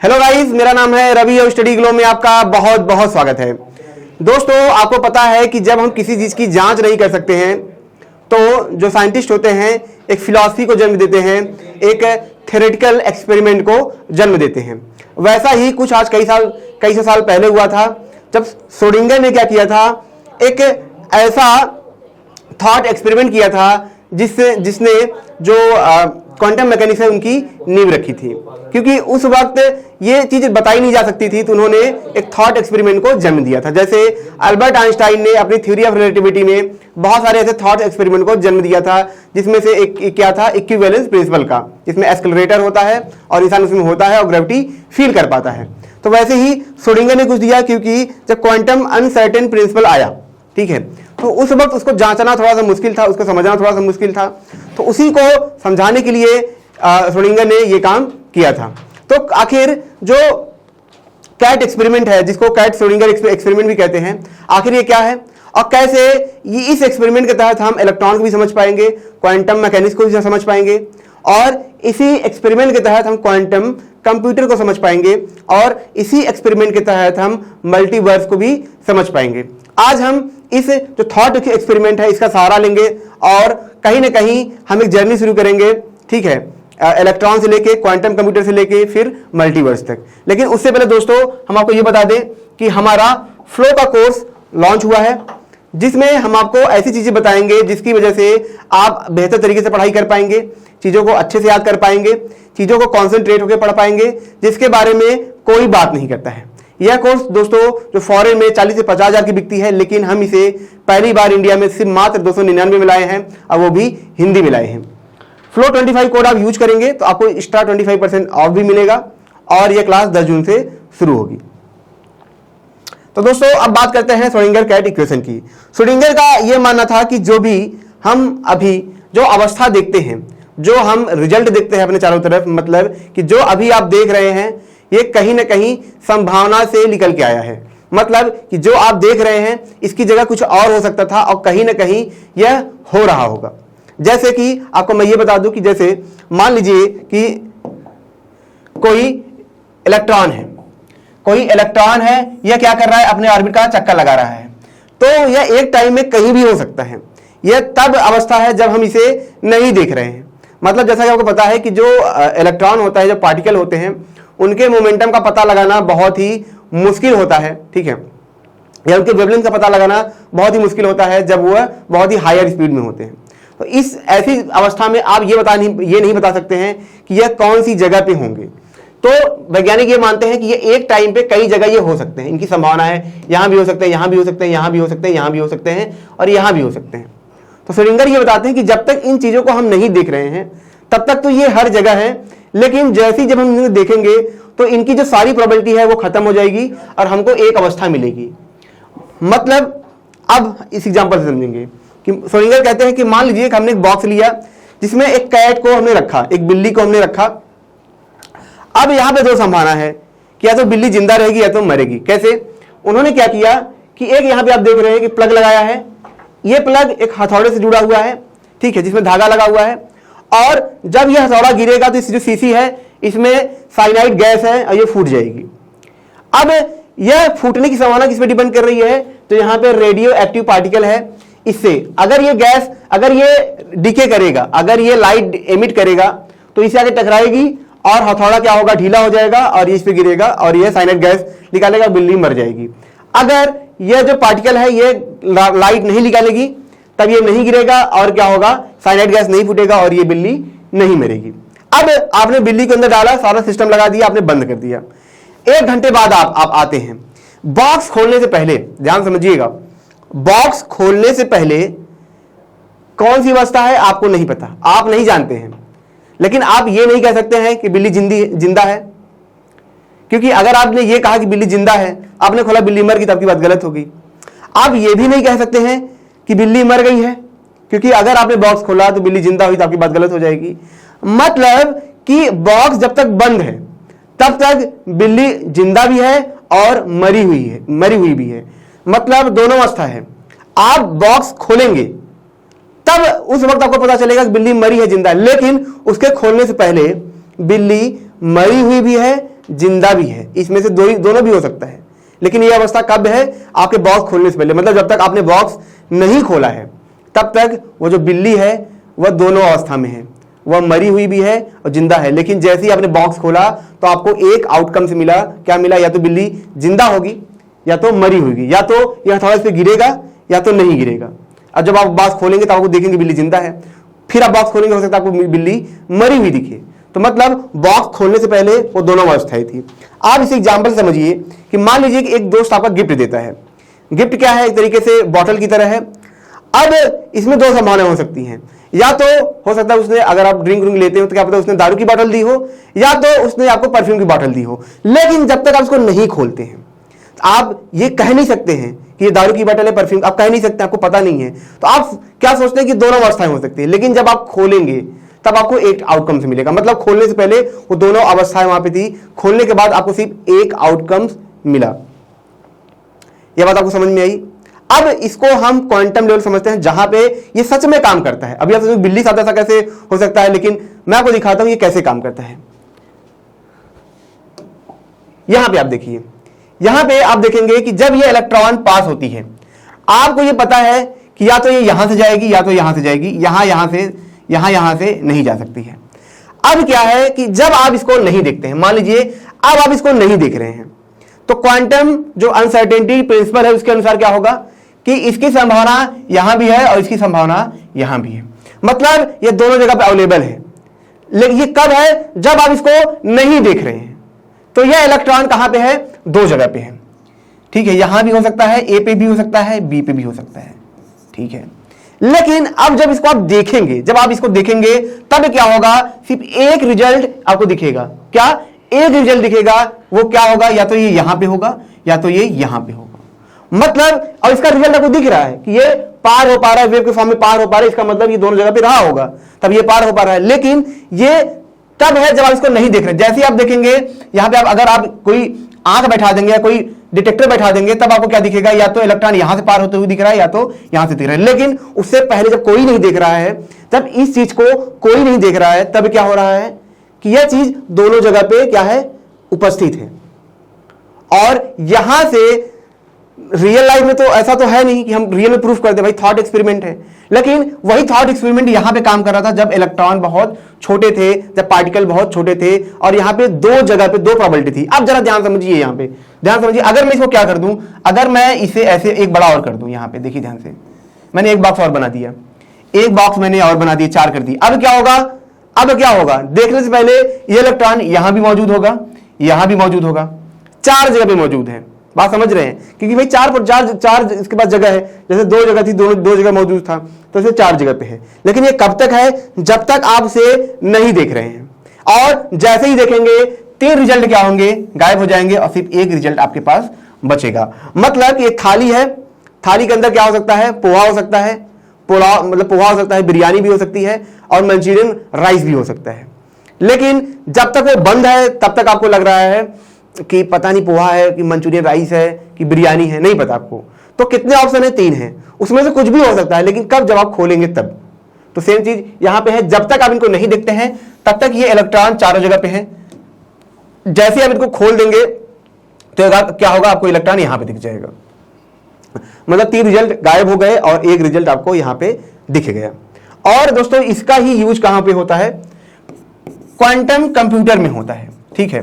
Hello guys, मेरा नाम है रवि और स्टडी ग्लो में आपका बहुत बहुत स्वागत है। दोस्तों, आपको पता है कि जब हम किसी चीज़ की जांच नहीं कर सकते हैं तो जो साइंटिस्ट होते हैं एक फिलॉसफी को जन्म देते हैं, एक थ्योरेटिकल एक्सपेरिमेंट को जन्म देते हैं। वैसा ही कुछ आज कई सौ साल पहले हुआ था जब श्रोडिंगर ने क्या किया था, एक ऐसा थॉट एक्सपेरिमेंट किया था जिसने जो क्वांटम मैकेनिक्स है उनकी नींव रखी थी। क्योंकि उस वक्त ये चीज बताई नहीं जा सकती थी तो उन्होंने एक थॉट एक्सपेरिमेंट को जन्म दिया था। जैसे अल्बर्ट आइंस्टाइन ने अपनी थ्योरी ऑफ रिलेटिविटी में बहुत सारे ऐसे थॉट एक्सपेरिमेंट को जन्म दिया था, जिसमें से एक क्या था, इक्विवेलेंस प्रिंसिपल का, जिसमें एक्सेलरेटर होता है और इंसान उसमें होता है और ग्रेविटी फील कर पाता है। तो वैसे ही श्रोडिंगर ने कुछ दिया, क्योंकि जब क्वांटम अनसर्टेन प्रिंसिपल आया, ठीक है, तो उस वक्त उसको जांचना थोड़ा सा मुश्किल था, उसको समझना थोड़ा सा मुश्किल था। तो उसी को समझाने के लिए श्रोडिंगर ने ये काम किया था। तो आखिर जो कैट एक्सपेरिमेंट है, जिसको कैट श्रोडिंगर एक्सपेरिमेंट भी कहते हैं, आखिर ये क्या है और कैसे ये इस एक्सपेरिमेंट के तहत हम इलेक्ट्रॉन को भी समझ पाएंगे, क्वांटम मैकेनिक्स को भी समझ पाएंगे और इसी एक्सपेरिमेंट के तहत हम क्वांटम कंप्यूटर को समझ पाएंगे और इसी एक्सपेरिमेंट के तहत हम मल्टीवर्स को भी समझ पाएंगे। आज हम इस जो थॉट एक्सपेरिमेंट है इसका सहारा लेंगे और कहीं ना कहीं हम एक जर्नी शुरू करेंगे, ठीक है, इलेक्ट्रॉन से लेके, क्वांटम कंप्यूटर से लेके फिर मल्टीवर्स तक। लेकिन उससे पहले दोस्तों हम आपको ये बता दें कि हमारा फ्लो का कोर्स लॉन्च हुआ है, जिसमें हम आपको ऐसी चीजें बताएंगे जिसकी वजह से आप बेहतर तरीके से पढ़ाई कर पाएंगे, चीजों को अच्छे से याद कर पाएंगे, चीजों को कॉन्सेंट्रेट होकर पढ़ पाएंगे, जिसके बारे में कोई बात नहीं करता है। यह कोर्स दोस्तों जो फॉरेन में 40 से 50 हजार की बिकती है, लेकिन हम इसे पहली बार इंडिया में सिर्फ मात्र 299 में लाए हैं और वो भी हिंदी में लाए हैं। फ्लो 25 कोड आप यूज करेंगे तो आपको एक्स्ट्रा 25% ऑफ भी मिलेगा और यह क्लास 10 जून से शुरू होगी। तो दोस्तों अब बात करते हैं श्रोडिंगर कैट इक्वेशन की। श्रोडिंगर का यह मानना था कि जो भी हम अभी जो अवस्था देखते हैं, जो हम रिजल्ट देखते हैं अपने चारों तरफ, मतलब कि जो अभी आप देख रहे हैं ये कहीं ना कहीं संभावना से निकल के आया है। मतलब कि जो आप देख रहे हैं इसकी जगह कुछ और हो सकता था और कहीं ना कहीं यह हो रहा होगा। जैसे कि आपको मैं ये बता दूं कि जैसे मान लीजिए कि कोई इलेक्ट्रॉन है, यह क्या कर रहा है, अपने ऑर्बिट का चक्कर लगा रहा है। तो यह एक टाइम में कहीं भी हो सकता है। यह तब अवस्था है जब हम इसे नहीं देख रहे हैं। मतलब जैसा कि आपको पता है कि जो इलेक्ट्रॉन होता है, जो पार्टिकल होते हैं, उनके मोमेंटम का पता लगाना बहुत ही मुश्किल होता है, ठीक है, या उनके वेवलेंथ का पता लगाना बहुत ही मुश्किल होता है जब वह बहुत ही हायर स्पीड में होते हैं। तो इस ऐसी अवस्था में आप ये नहीं बता सकते हैं कि यह कौन सी जगह पे होंगे। तो वैज्ञानिक ये मानते हैं कि ये एक टाइम पे कई जगह ये हो सकते हैं, इनकी संभावना है, यहां भी हो सकते हैं, यहां भी हो सकते हैं, यहां भी हो सकते हैं, यहां भी हो सकते हैं और यहां भी हो सकते हैं। तो श्रोडिंगर ये बताते हैं कि जब तक इन चीजों को हम नहीं देख रहे हैं तब तक तो ये हर जगह है, लेकिन जैसे ही जब हम इन्हें देखेंगे तो इनकी जो सारी प्रोबेबिलिटी है वो खत्म हो जाएगी और हमको एक अवस्था मिलेगी। मतलब अब इस एग्जांपल से समझेंगे कि श्रोडिंगर कहते हैं कि मान लीजिए कि हमने एक बॉक्स लिया जिसमें एक कैट को हमने रखा, एक बिल्ली को हमने रखा। अब यहां पे दो संभावना है कि या तो बिल्ली जिंदा रहेगी या तो मरेगी। कैसे? उन्होंने क्या किया कि एक यहां पे आप देख रहे हैं कि प्लग लगाया है, ये प्लग एक हथौड़े से जुड़ा हुआ है, ठीक है, जिसमें धागा लगा हुआ है, और जब यह हथौड़ा गिरेगा तो इस जो शीशी है इसमें साइनाइड गैस है और ये फूट जाएगी। अब यह फूटने की संभावना किस पे डिपेंड कर रही है? तो यहां पे रेडियो एक्टिव पार्टिकल है, इससे अगर ये गैस, अगर ये डिके करेगा, अगर ये लाइट एमिट करेगा तो इसे आगे टकराएगी और हथौड़ा क्या होगा, ढीला हो जाएगा और ये इस पे गिरेगा और ये साइनाइड गैस निकालेगा, बिल्ली मर जाएगी। अगर यह जो पार्टिकल है ये लाइट नहीं निकालेगी तब ये नहीं गिरेगा और क्या होगा, साइनाइड गैस नहीं फूटेगा और ये बिल्ली नहीं मरेगी। अब आपने बिल्ली के अंदर डाला, सारा सिस्टम लगा दिया, आपने बंद कर दिया। 1 घंटे बाद आप आते हैं, बॉक्स खोलने से पहले ध्यान समझिएगा, बॉक्स खोलने से पहले कौन सी अवस्था है आपको नहीं पता, आप नहीं जानते हैं। लेकिन आप ये नहीं कह सकते हैं कि बिल्ली जिंदा है, क्योंकि अगर आपने ये कहा कि बिल्ली जिंदा है, आपने खोला बिल्ली मर गई तो आपकी बात गलत होगी। आप ये भी नहीं कह सकते हैं कि बिल्ली मर गई है, क्योंकि अगर आपने बॉक्स खोला तो बिल्ली जिंदा हुई तो आपकी बात गलत हो जाएगी। मतलब कि बॉक्स जब तक बंद है तब तक बिल्ली जिंदा भी है और मरी हुई भी है। मतलब दोनों अवस्था है। आप बॉक्स खोलेंगे तब उस वक्त आपको पता चलेगा कि बिल्ली मरी है, जिंदा है, लेकिन उसके खोलने से पहले बिल्ली मरी हुई भी है, जिंदा भी है। इसमें से दोनों भी हो सकता है। लेकिन यह अवस्था कब है? आपके बॉक्स खोलने से पहले, मतलब जब तक आपने बॉक्स नहीं खोला है तब तक वो जो बिल्ली है वह दोनों अवस्था में है, वह मरी हुई भी है और जिंदा है। लेकिन जैसे ही आपने बॉक्स खोला तो आपको एक आउटकम से मिला, क्या मिला? या तो बिल्ली जिंदा होगी या तो मरी होगी, या तो यह हथौड़ा इस पे गिरेगा या तो नहीं गिरेगा। अब जब आप बॉक्स खोलेंगे तो आपको देखेंगे बिल्ली जिंदा है, फिर आप बॉक्स खोलेंगे हो सकता है आपको बिल्ली मरी हुई दिखे। तो मतलब बॉक्स खोलने से पहले वो दोनों अवस्थाएं थी। आप इस एग्जांपल समझिए कि मान लीजिए कि एक दोस्त आपका गिफ्ट देता है। गिफ्ट क्या है? एक तरीके से बॉटल की तरह है। अब इसमें दो संभावनाएं हो सकती हैं, या तो हो सकता है उसने, अगर आप ड्रिंक लेते हो तो क्या पता उसने दारू की बोतल दी हो, या तो उसने आपको परफ्यूम की बोतल दी हो। लेकिन जब तक आप उसको नहीं खोलते हैं आप ये कह नहीं सकते हैं कि ये दारू की बोतल है, परफ्यूम, आप कह नहीं सकते, आपको पता नहीं है। तो आप क्या सोचते हैं कि दोनों अवस्थाएं हो सकती है। लेकिन जब आप खोलेंगे तब आपको एक आउटकम से मिलेगा। मतलब खोलने से पहले वो दोनों अवस्थाएं वहां पे थी, खोलने के बाद आपको सिर्फ एक आउटकम मिला। यह बात आपको समझ में आई? अब इसको हम क्वांटम लेवल समझते हैं, जहां पे ये सच में काम करता है। अभी आप सोचो बिल्ली साथ ऐसा कैसे हो सकता है, लेकिन मैं आपको दिखाता हूं ये कैसे काम करता है। यहां पे आप देखिए, यहां पे आप देखेंगे कि जब ये इलेक्ट्रॉन पास होती है, आपको ये पता है कि या तो ये यहां से जाएगी या तो यहां से जाएगी, यहां से नहीं जा सकती है। अब क्या है कि जब आप इसको नहीं देखते हैं, मान लीजिए अब आप इसको नहीं देख रहे हैं, तो क्वांटम जो अनसर्टेनिटी प्रिंसिपल है उसके अनुसार क्या होगा कि इसकी संभावना यहां भी है और इसकी संभावना यहां भी है। मतलब ये दोनों जगह पे अवेलेबल है। लेकिन ये कब है? जब आप इसको नहीं देख रहे हैं। तो यह इलेक्ट्रॉन कहां पे है? दो जगह पे है। ठीक है, यहां भी हो सकता है, ए पे भी हो सकता है, बी पे भी हो सकता है। ठीक है, लेकिन अब जब इसको आप देखेंगे, जब आप इसको देखेंगे तब क्या होगा? सिर्फ एक रिजल्ट आपको दिखेगा। क्या? एक रिजल्ट दिखेगा। वो क्या होगा? या तो ये यहां पे होगा या तो ये यहां पे होगा। मतलब और इसका रिजल्ट आपको दिख रहा है कि ये पार हो पा रहा है, वेव के फॉर्म में पार हो पा रहा है। इसका मतलब ये दोनों जगह पे रहा होगा, तब ये पार हो पा रहा है। लेकिन ये तब है जब आप इसको नहीं देख रहे। जैसे ही आप देखेंगे यहां पे, अगर आप कोई आंख बैठा देंगे या कोई डिटेक्टर बैठा देंगे, तब आपको क्या दिखेगा? या तो इलेक्ट्रॉन यहां से पार होते हुए दिख रहा है या तो यहां से दिख रहा है। लेकिन उससे पहले जब कोई नहीं देख रहा है, तब इस चीज को कोई नहीं देख रहा है, तब क्या हो रहा है कि यह चीज दोनों जगह पे क्या है? उपस्थित है। और यहां से रियल लाइफ में तो ऐसा तो है नहीं कि हम रियल में प्रूफ कर दे, भाई थॉट एक्सपेरिमेंट है। लेकिन वही थॉट एक्सपेरिमेंट यहां पे काम कर रहा था जब इलेक्ट्रॉन बहुत छोटे थे, जब पार्टिकल बहुत छोटे थे, और यहां पे दो जगह पे दो प्रोबेबिलिटी थी। अब जरा ध्यान समझिए, यहां पे ध्यान समझिए। अगर मैं इसको क्या कर दूं, अगर मैं इसे ऐसे एक बड़ा और कर दूं, यहां पे देखिए ध्यान से, मैंने एक बॉक्स और बना दिया, एक बॉक्स मैंने और बना दिया, 4 कर दी। अब क्या होगा? अब क्या होगा? देखने से पहले ये इलेक्ट्रॉन यहां भी मौजूद होगा, यहां भी मौजूद होगा, 4 जगह पे मौजूद है। बात समझ रहे हैं? क्योंकि भाई चार इसके पास जगह है। जैसे 2 जगह थी, दो जगह मौजूद था, तो इसे 4 जगह पे है। लेकिन ये कब तक है? जब तक आप इसे नहीं देख रहे हैं। और जैसे ही देखेंगे 3 रिजल्ट क्या होंगे? गायब हो जाएंगे और सिर्फ एक रिजल्ट आपके पास बचेगा। मतलब ये थाली है, थाली के अंदर क्या हो सकता है? पोहा हो सकता है, पुलाव मतलब पोहा हो सकता है, बिरयानी भी हो सकती है और मंचूरियन राइस भी हो सकता है। लेकिन जब तक वो बंद है तब तक आपको लग रहा है कि पता नहीं पोहा है कि मंचूरियन राइस है कि बिरयानी है, नहीं पता आपको। तो कितने ऑप्शन है? 3 है, उसमें से कुछ भी हो सकता है। लेकिन कब? जब आप खोलेंगे तब। तो सेम चीज यहां पे है, जब तक आप इनको नहीं देखते हैं तब तक ये इलेक्ट्रॉन चारों जगह पे है। जैसे आप इनको खोल देंगे तो क्या होगा? आपको इलेक्ट्रॉन यहां पे दिख जाएगा। मतलब 3 रिजल्ट गायब हो गए और एक रिजल्ट आपको यहां पे दिख गया। और दोस्तों इसका ही यूज कहां पे होता है? क्वांटम कंप्यूटर में होता है। ठीक है,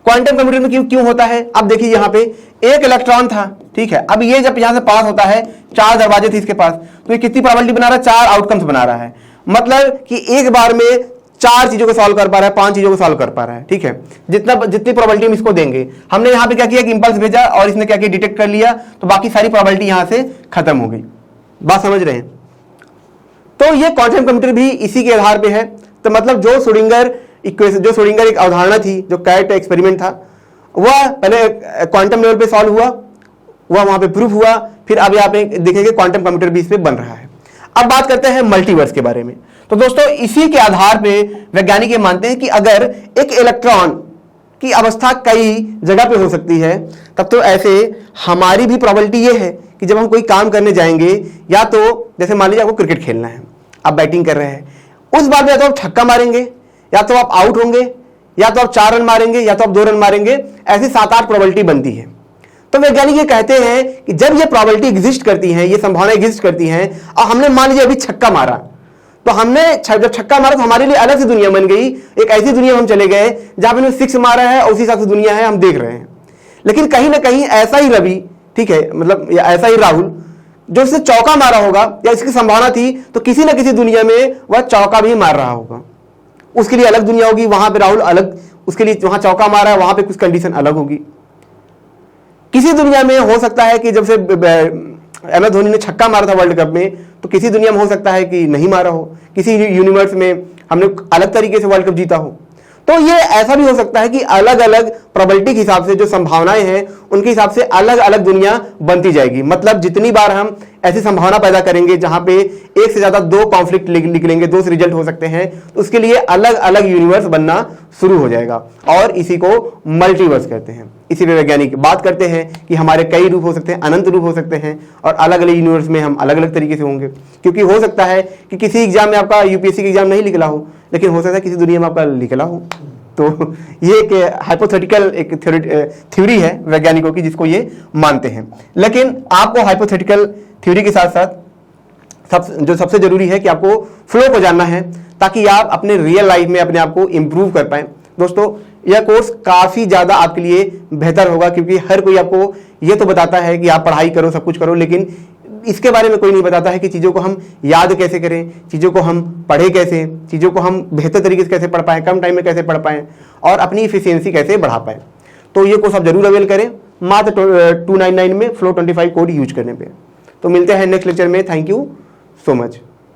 क्वांटम कंप्यूटर में क्यों होता है? अब देखिए यहां पे एक इलेक्ट्रॉन था, ठीक है। अब ये जब यहां से पास होता है, 4 दरवाजे थे इसके पास, तो ये कितनी प्रोबेबिलिटी बना रहा है? 4 आउटकम्स बना रहा है। मतलब कि एक बार में 4 चीजों को सॉल्व कर पा रहा है, 5 चीजों को सॉल्व कर पा रहा है। ठीक है, जितनी प्रोबेबिलिटी हम इसको देंगे, हमने यहां पे क्या किया कि इंपल्स भेजा और इसने क्या किया? डिटेक्ट कर लिया, तो बाकी सारी प्रोबेबिलिटी यहां से खत्म हो गई। बात समझ रहे हैं? तो ये क्वांटम कंप्यूटर भी इसी के आधार पे है। तो मतलब जो श्रोडिंगर एक अवधारणा थी, जो कैट एक्सपेरिमेंट था, वह पहले क्वांटम लेवल पे सॉल्व हुआ, वह वहां पे प्रूफ हुआ, फिर अब यहाँ पे देखेंगे क्वांटम कंप्यूटर भी इस पे बन रहा है। अब बात करते हैं मल्टीवर्स के बारे में। तो दोस्तों इसी के आधार पे वैज्ञानिक ये मानते हैं कि अगर एक इलेक्ट्रॉन की अवस्था कई जगह पे हो सकती है, तब तो ऐसे हमारी भी प्रोबेबिलिटी ये है कि जब हम कोई काम करने जाएंगे, या तो जैसे मान लीजिए आपको क्रिकेट खेलना है, आप बैटिंग कर रहे हैं, उस बार में या तो आप छक्का मारेंगे, या तो आप आउट होंगे, या तो आप 4 रन मारेंगे या तो आप 2 रन मारेंगे, ऐसी 7-8 प्रोबेबिलिटी बनती है। तो वैज्ञानिक ये कहते हैं कि जब ये प्रोबेबिलिटी एग्जिस्ट करती है, ये संभावना एग्जिस्ट करती है, और हमने मान लीजिए अभी छक्का मारा, तो हमने जब छक्का मारा तो हमारे लिए अलग सी दुनिया बन गई, एक ऐसी दुनिया में हम चले गए जहां हमने 6 मारा है और उसी हिसाब से दुनिया है, हम देख रहे हैं। लेकिन कहीं ना कहीं ऐसा ही रवि, ठीक है, मतलब ऐसा ही राहुल, जो इसने चौका मारा होगा या इसकी संभावना थी, तो किसी ना किसी दुनिया में वह चौका भी मार रहा होगा। उसके लिए अलग दुनिया होगी, वहां पे राहुल अलग, उसके लिए वहां चौका मारा है, वहां पे कुछ कंडीशन अलग होगी। किसी दुनिया में हो सकता है कि जब से MS धोनी ने छक्का मारा था वर्ल्ड कप में, तो किसी दुनिया में हो सकता है कि नहीं मारा हो, किसी यूनिवर्स में हमने अलग तरीके से वर्ल्ड कप जीता हो। तो ये ऐसा भी हो सकता है कि अलग अलग प्रोबेबिलिटी के हिसाब से जो संभावनाएं हैं उनके हिसाब से अलग अलग दुनिया बनती जाएगी। मतलब जितनी बार हम ऐसी संभावना पैदा करेंगे जहां पे एक से ज्यादा 2 कॉन्फ्लिक्ट निकलेंगे, 2 रिजल्ट हो सकते हैं, तो उसके लिए अलग अलग यूनिवर्स बनना शुरू हो जाएगा, और इसी को मल्टीवर्स कहते हैं। इसी पे वैज्ञानिक बात करते हैं कि हमारे कई रूप हो सकते हैं, अनंत रूप हो सकते हैं, और अलग अलग यूनिवर्स में हम अलग अलग तरीके से होंगे। क्योंकि हो सकता है कि किसी एग्जाम में आपका UPSC का एग्जाम नहीं निकला हो, लेकिन हो सकता है किसी दुनिया में आपका निकला हो। तो ये एक हाइपोथेटिकल एक थ्योरी है वैज्ञानिकों की, जिसको ये मानते हैं। लेकिन आपको हाइपोथेटिकल थ्योरी के साथ साथ जो सबसे जरूरी है कि आपको फ्लो को जानना है, ताकि आप अपने रियल लाइफ में अपने आप को इंप्रूव कर पाएं। दोस्तों, यह कोर्स काफी ज्यादा आपके लिए बेहतर होगा, क्योंकि हर कोई आपको ये तो बताता है कि आप पढ़ाई करो, सब कुछ करो, लेकिन इसके बारे में कोई नहीं बताता है कि चीज़ों को हम याद कैसे करें, चीज़ों को हम पढ़े कैसे, चीज़ों को हम बेहतर तरीके से कैसे पढ़ पाएँ, कम टाइम में कैसे पढ़ पाएँ, और अपनी इफिशियंसी कैसे बढ़ा पाएँ। तो ये कोर्स आप जरूर अवेल करें मात्र 299 में Flow 25 कोड यूज करने पे। तो मिलते हैं नेक्स्ट लेक्चर में। Thank you so much.